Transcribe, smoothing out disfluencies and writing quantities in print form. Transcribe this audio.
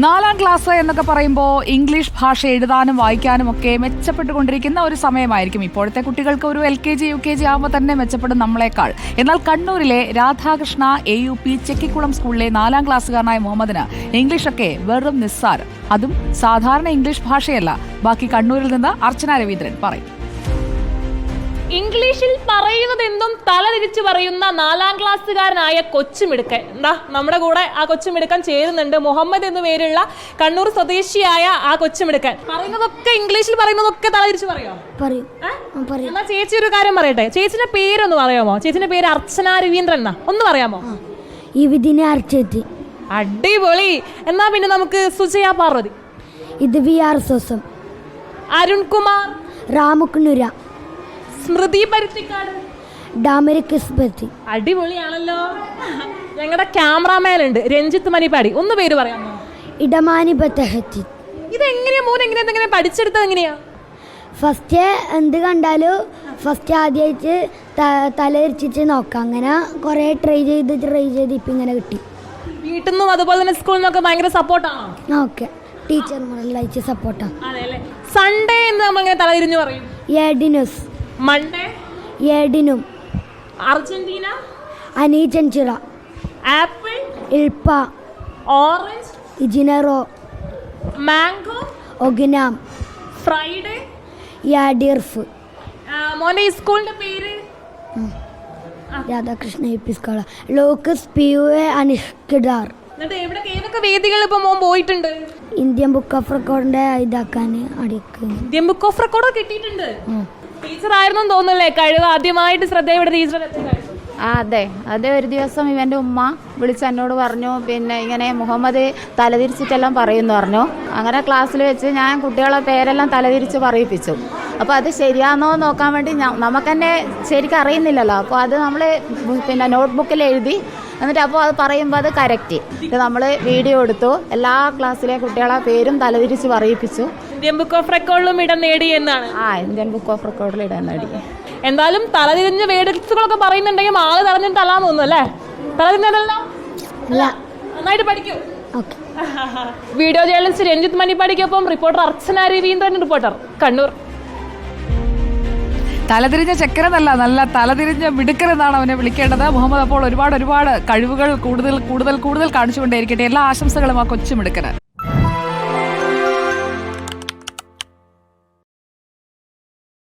നാലാം ക്ലാസ് എന്നൊക്കെ പറയുമ്പോൾ ഇംഗ്ലീഷ് ഭാഷ എഴുതാനും വായിക്കാനും ഒക്കെ മെച്ചപ്പെട്ടുകൊണ്ടിരിക്കുന്ന ഒരു സമയമായിരിക്കും. ഇപ്പോഴത്തെ കുട്ടികൾക്ക് ഒരു LKG UKG ആകുമ്പോൾ തന്നെ മെച്ചപ്പെടും നമ്മളെക്കാൾ. എന്നാൽ കണ്ണൂരിലെ രാധാകൃഷ്ണ AUP ചെക്കിക്കുളം സ്കൂളിലെ 4ാം ക്ലാസ്സുകാരനായ മുഹമ്മദിന് ഇംഗ്ലീഷൊക്കെ വെറും നിസ്സാരം. അതും സാധാരണ ഇംഗ്ലീഷ് ഭാഷയല്ല. ബാക്കി കണ്ണൂരിൽ നിന്ന് അർച്ചന രവീന്ദ്രൻ പറയും. ഇംഗ്ലീഷിൽ പറയുന്നതെന്തും തലതിരിച്ചു പറയുന്ന 4ാം ക്ലാസ്സുകാരനായ കൊച്ചുമിടുക്കൻ നമ്മുടെ കൂടെ ആ കൊച്ചുമിടുക്കൻ ചേരുന്നുണ്ട്. മുഹമ്മദ് എന്നു പേരുള്ള കണ്ണൂർ സ്വദേശിയായ ആ കൊച്ചുമിടുക്കൻ പറയുന്നതൊക്കെ ഇംഗ്ലീഷിൽ പറയുന്നതൊക്കെ തലതിരിച്ചു പറയോ? എന്നാ ചേച്ചി ഒരു കാര്യം പറയട്ടെ, ചേച്ചിന്റെ പേരൊന്ന് പറയാമോ? ചേച്ചിന്റെ പേര് അർച്ചന രവീന്ദ്രൻ എന്നാ, ഒന്ന് പറയാമോ? അടിപൊളി. എന്നാ പിന്നെ നമുക്ക് സുജയ പാർവതി, ഇത് VR സോസം, അരുൺകുമാർ, രാമകുന്നുര, സ്മൃതി പരുത്തിക്കാട്, ഡാമരിക്കിസ്ബത്തി. അടിപൊളിയാണല്ലോ. ഞങ്ങളുടെ ക്യാമറാമാൻ ഉണ്ട് രഞ്ജിത്ത് മണിപ്പാടി, ഒന്ന് പേര് പറയാമോ? ഇടമാനി ബത്തഹത്തി. ഇതെങ്ങനെയാ മോൻ എങ്ങനെ പഠിച്ചെടുത്തത് എങ്ങനെയാ? ഫസ്റ്റ് എന്ത് കണ്ടാലും ഫസ്റ്റ് ആദ്യമായിട്ട് തലയിരിച്ചിട്ട് നോക്കാം. അങ്ങനെ കുറേ ട്രൈ ചെയ്ത് ഇപ്പം ഇങ്ങനെ കിട്ടി. വീട്ടിൽ നിന്നും അതുപോലെ തന്നെ സ്കൂളിൽ നിന്നൊക്കെ ഭയങ്കര സപ്പോർട്ടാണോ? ഓക്കെ, ടീച്ചർമാരെല്ലാം സപ്പോർട്ടാണ്. സൺഡേ എന്ന് നമ്മളിങ്ങനെ തലതിരിഞ്ഞു പറയും. എഡിനുസ്. മൺഡേ എഡിനും. അർജന്റീന അനീചൻചിറ. ആപ്പിൾ ഇൽപ്പ. ഓറഞ്ച് ഇജിനറോ. മാംഗോ ഒഗിനാം. ഫ്രൈഡേ യാഡിർഫ്. മോനെ ഈ സ്കൂളിന്റെ പേര്? Radhakrishna AP school. ലോക്കസ് PUA അനിഷ്കിഡാർ. ഏതൊക്കെ വേദികളിൽ ഇപ്പൊ മോൻ പോയിട്ടുണ്ട്? ഇന്ത്യൻ ബുക്ക് ഓഫ് റെക്കോർഡിന്റെ ഇതാക്കാൻ ഇന്ത്യൻ ബുക്ക് ഓഫ് റെക്കോർഡ് കിട്ടിയിട്ടുണ്ട്. ടീച്ചർ ആയിരുന്നു തോന്നുന്നല്ലേ കഴിവ് ആദ്യമായിട്ട് ശ്രദ്ധയുടെ ടീച്ചർ? അതെ ഒരു ദിവസം ഇവൻ്റെ ഉമ്മ വിളിച്ച് എന്നോട് പറഞ്ഞു, പിന്നെ ഇങ്ങനെ മുഹമ്മദ് തലതിരിച്ചിട്ടെല്ലാം പറയുമെന്ന് പറഞ്ഞു. അങ്ങനെ ക്ലാസ്സിൽ വെച്ച് ഞാൻ കുട്ടികളെ പേരെല്ലാം തലതിരിച്ച് പറയിപ്പിച്ചു. അപ്പോൾ അത് ശരിയാണോ നോക്കാൻ വേണ്ടി നമുക്ക് തന്നെ ശരിക്കും അറിയുന്നില്ലല്ലോ. അപ്പോൾ അത് നമ്മൾ പിന്നെ നോട്ട്ബുക്കിൽ എഴുതി, എന്നിട്ട് അപ്പോൾ അത് പറയുമ്പോൾ അത് കറക്റ്റ്. നമ്മൾ വീഡിയോ എടുത്തു, എല്ലാ ക്ലാസ്സിലെ കുട്ടികളെ പേരും തലതിരിച്ച് പറയിപ്പിച്ചു. ഇന്ത്യൻ ബുക്ക് ഓഫ് റെക്കോർഡിലും ഇടം നേടി എന്നാണ്. ഇന്ത്യൻ ബുക്ക് ഓഫ് റെക്കോർഡിൽ ഇടം നേടി. എന്തായാലും തലതിരിഞ്ഞ് വേഡുകളൊക്കെ പറയുന്നുണ്ടെങ്കിൽ ആള് തലഞ്ഞിട്ട് തല്ലാന്ന് തോന്നുന്നു അല്ലേ? തലതിരിഞ്ഞതല്ലോ നന്നായിട്ട് പഠിക്കൂ. വീഡിയോ ജേർണലിസ്റ്റ് രഞ്ജിത്ത് മണിപ്പാടിക്കൊപ്പം റിപ്പോർട്ടർ അർച്ചന രവീന്ദ്രൻ, റിപ്പോർട്ടർ കണ്ണൂർ. തലതിരിഞ്ഞ ചെക്കനെന്നല്ല, നല്ല തലതിരിഞ്ഞ മിടുക്കനെന്നാണ് അവനെ വിളിക്കേണ്ടത്. മുഹമ്മദ് അപ്പോൾ ഒരുപാട് കഴിവുകൾ കൂടുതൽ കാണിച്ചുകൊണ്ടേയിരിക്കട്ടെ. എല്ലാ ആശംസകളും ആ കൊച്ചു മിടുക്കന്.